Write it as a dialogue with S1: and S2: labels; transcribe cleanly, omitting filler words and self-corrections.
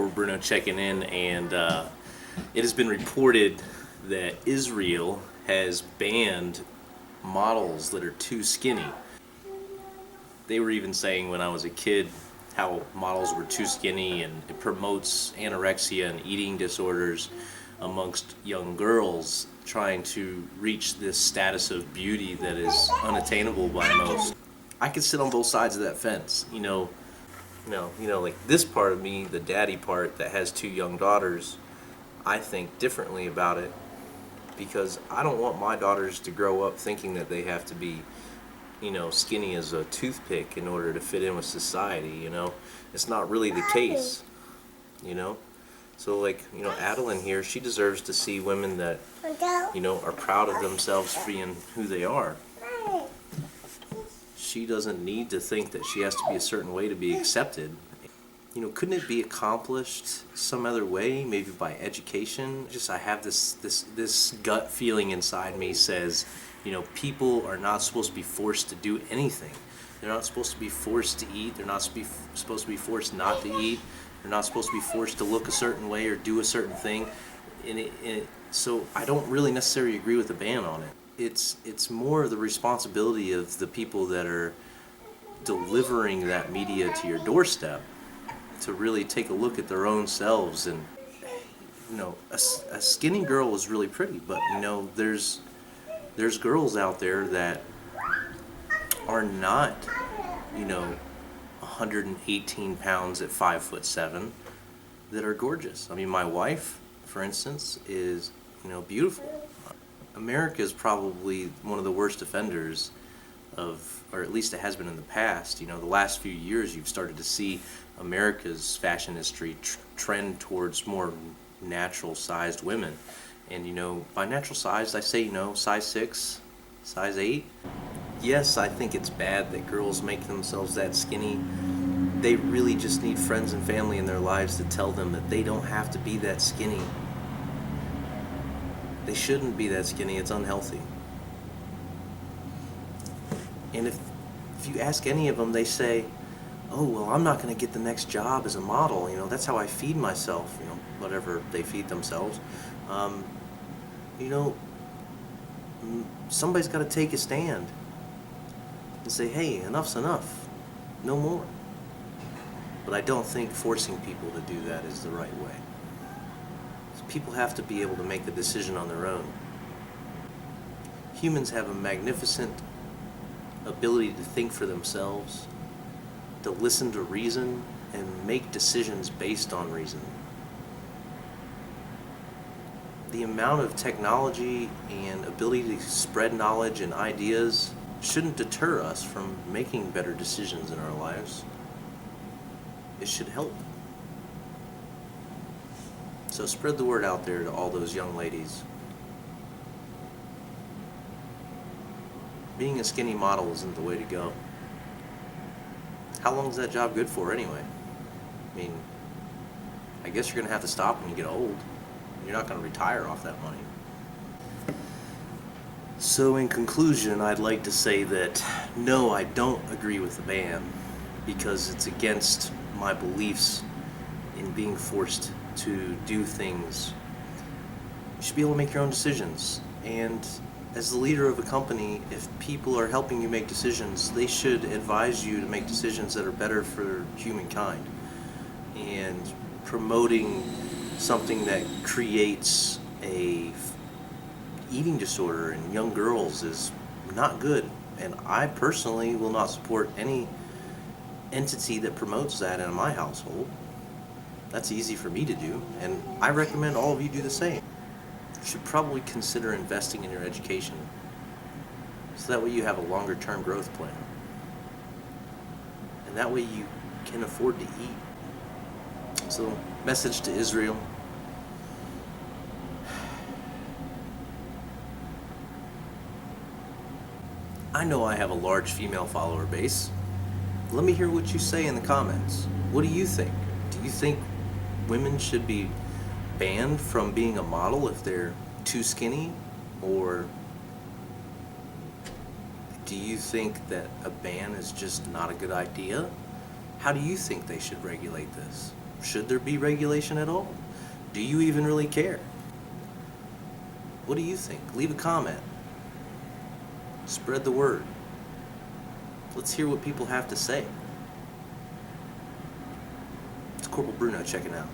S1: Bruno checking in, and it has been reported that Israel has banned models that are too skinny. They were even saying when I was a kid how models were too skinny and it promotes anorexia and eating disorders amongst young girls trying to reach this status of beauty that is unattainable by most. I could sit on both sides of that fence, like this part of me, the daddy part that has two young daughters, I think differently about it because I don't want my daughters to grow up thinking that they have to be, skinny as a toothpick in order to fit in with society, It's not really the case, So Adeline here, she deserves to see women that, are proud of themselves for being who they are. She doesn't need to think that she has to be a certain way to be accepted. Couldn't it be accomplished some other way, maybe by education? I have this gut feeling inside me says, people are not supposed to be forced to do anything. They're not supposed to be forced to eat. They're not supposed to be forced not to eat. They're not supposed to be forced to look a certain way or do a certain thing. So I don't really necessarily agree with the ban on it. It's more the responsibility of the people that are delivering that media to your doorstep to really take a look at their own selves. And a skinny girl is really pretty, but there's girls out there that are not 118 pounds at 5'7" that are gorgeous. I mean, my wife, for instance, is beautiful. America is probably one of the worst offenders of, or at least it has been in the past. The last few years you've started to see America's fashion industry trend towards more natural-sized women. And by natural-sized, I say size 6, size 8. Yes, I think it's bad that girls make themselves that skinny. They really just need friends and family in their lives to tell them that they don't have to be that skinny. They shouldn't be that skinny. It's unhealthy. And if you ask any of them, they say, oh, well, I'm not going to get the next job as a model. That's how I feed myself, whatever they feed themselves. Somebody's got to take a stand and say, hey, enough's enough. No more. But I don't think forcing people to do that is the right way. People have to be able to make the decision on their own. Humans have a magnificent ability to think for themselves, to listen to reason, and make decisions based on reason. The amount of technology and ability to spread knowledge and ideas shouldn't deter us from making better decisions in our lives. It should help. So spread the word out there to all those young ladies. Being a skinny model isn't the way to go. How long is that job good for anyway? I mean, I guess you're going to have to stop when you get old. You're not going to retire off that money. So in conclusion, I'd like to say that no, I don't agree with the ban because it's against my beliefs in being forced to do things. You should be able to make your own decisions. And as the leader of a company, if people are helping you make decisions, they should advise you to make decisions that are better for humankind. And promoting something that creates a eating disorder in young girls is not good. And I personally will not support any entity that promotes that in my household. That's easy for me to do, and I recommend all of you do the same. You should probably consider investing in your education, so that way you have a longer term growth plan. And that way you can afford to eat. So, message to Israel. I know I have a large female follower base. Let me hear what you say in the comments. What do you think? Do you think women should be banned from being a model if they're too skinny? Or do you think that a ban is just not a good idea? How do you think they should regulate this? Should there be regulation at all? Do you even really care? What do you think? Leave a comment. Spread the word. Let's hear what people have to say. It's Corporal Bruno checking out.